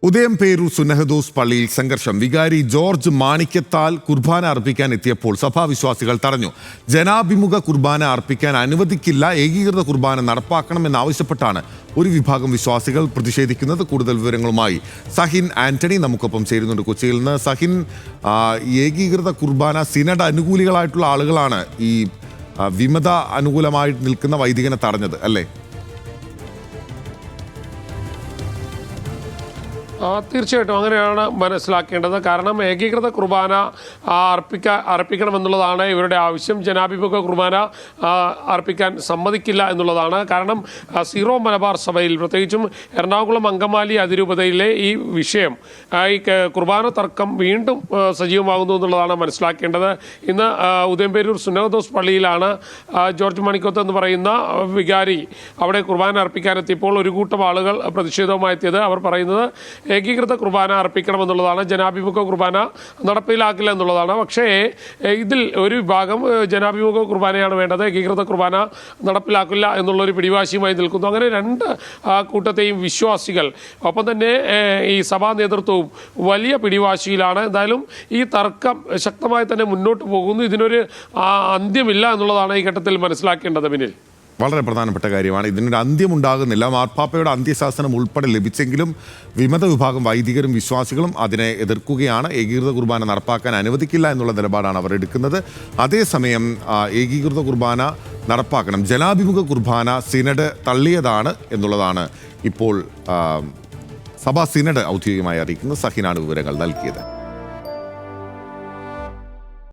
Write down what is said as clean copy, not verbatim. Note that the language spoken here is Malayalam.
ഉദയംപേരൂർ സുന്നഹദോസ് പള്ളിയിൽ സംഘർഷം. വികാരി ജോർജ് മാണിക്യത്താൽ കുർബാന അർപ്പിക്കാൻ എത്തിയപ്പോൾ സഭാവിശ്വാസികൾ തടഞ്ഞു. ജനാഭിമുഖ കുർബാന അർപ്പിക്കാൻ അനുവദിക്കില്ല, ഏകീകൃത കുർബാന നടപ്പാക്കണമെന്നാവശ്യപ്പെട്ടാണ് ഒരു വിഭാഗം വിശ്വാസികൾ പ്രതിഷേധിക്കുന്നത്. കൂടുതൽ വിവരങ്ങളുമായി സഹിൻ ആന്റണി നമുക്കൊപ്പം ചേരുന്നുണ്ട് കൊച്ചിയിൽ നിന്ന്. സഹിൻ, ഏകീകൃത കുർബാന സിനഡ് അനുകൂലികളായിട്ടുള്ള ആളുകളാണ് ഈ വിമത അനുകൂലമായി നിൽക്കുന്ന വൈദികനെ തടഞ്ഞത്, അല്ലേ? തീർച്ചയായിട്ടും അങ്ങനെയാണ് മനസ്സിലാക്കേണ്ടത്. കാരണം ഏകീകൃത കുർബാന അർപ്പിക്കണമെന്നുള്ളതാണ് ഇവരുടെ ആവശ്യം. ജനാഭിമുഖ കുർബാന അർപ്പിക്കാൻ സമ്മതിക്കില്ല എന്നുള്ളതാണ്. കാരണം സീറോ മലബാർ സഭയിൽ, പ്രത്യേകിച്ചും എറണാകുളം അങ്കമാലി അതിരൂപതയിലെ ഈ വിഷയം, ഈ കുർബാന തർക്കം വീണ്ടും സജീവമാകുന്നു എന്നുള്ളതാണ് മനസ്സിലാക്കേണ്ടത്. ഇന്ന് ഉദയംപേരൂർ സുന്നഹദോസ് പള്ളിയിലാണ് ജോർജ് മാണിക്യത്ത് എന്ന് പറയുന്ന വികാരി അവിടെ കുർബാന അർപ്പിക്കാനെത്തിയപ്പോൾ ഒരു കൂട്ടം ആളുകൾ പ്രതിഷേധവുമായി എത്തിയത്. അവർ പറയുന്നത് ഏകീകൃത കുർബാന അർപ്പിക്കണമെന്നുള്ളതാണ്, ജനാഭിമുഖ കുർബാന നടപ്പിലാക്കില്ല എന്നുള്ളതാണ്. പക്ഷേ ഇതിൽ ഒരു വിഭാഗം ജനാഭിമുഖ കുർബാനയാണ് വേണ്ടത്, ഏകീകൃത കുർബാന നടപ്പിലാക്കില്ല എന്നുള്ളൊരു പിടിവാശിയുമായി നിൽക്കുന്നു. അങ്ങനെ രണ്ട് കൂട്ടത്തെയും വിശ്വാസികൾ, ഒപ്പം തന്നെ ഈ സഭാ നേതൃത്വവും വലിയ പിടിവാശിയിലാണ്. എന്തായാലും ഈ തർക്കം ശക്തമായി തന്നെ മുന്നോട്ട് പോകുന്നു. ഇതിനൊരു അന്ത്യമില്ല എന്നുള്ളതാണ് ഈ ഘട്ടത്തിൽ മനസ്സിലാക്കേണ്ടത്. പിന്നിൽ വളരെ പ്രധാനപ്പെട്ട കാര്യമാണ്. ഇതിനൊരു അന്ത്യമുണ്ടാകുന്നില്ല. മാർപ്പാപ്പയുടെ അന്ത്യശാസനം ഉൾപ്പെടെ ലഭിച്ചെങ്കിലും വിമത വിഭാഗം വൈദികരും വിശ്വാസികളും അതിനെ എതിർക്കുകയാണ്. ഏകീകൃത കുർബാന നടപ്പാക്കാൻ അനുവദിക്കില്ല എന്നുള്ള നിലപാടാണ് അവർ എടുക്കുന്നത്. അതേസമയം ഏകീകൃത കുർബാന നടപ്പാക്കണം, ജനാഭിമുഖ കുർബാന സിനഡ് തള്ളിയതാണ് എന്നുള്ളതാണ് ഇപ്പോൾ സഭാ സിനഡ് ഔദ്യോഗികമായി അറിയിക്കുന്നത്. സഹിനാണ് വിവരങ്ങൾ നൽകിയത്.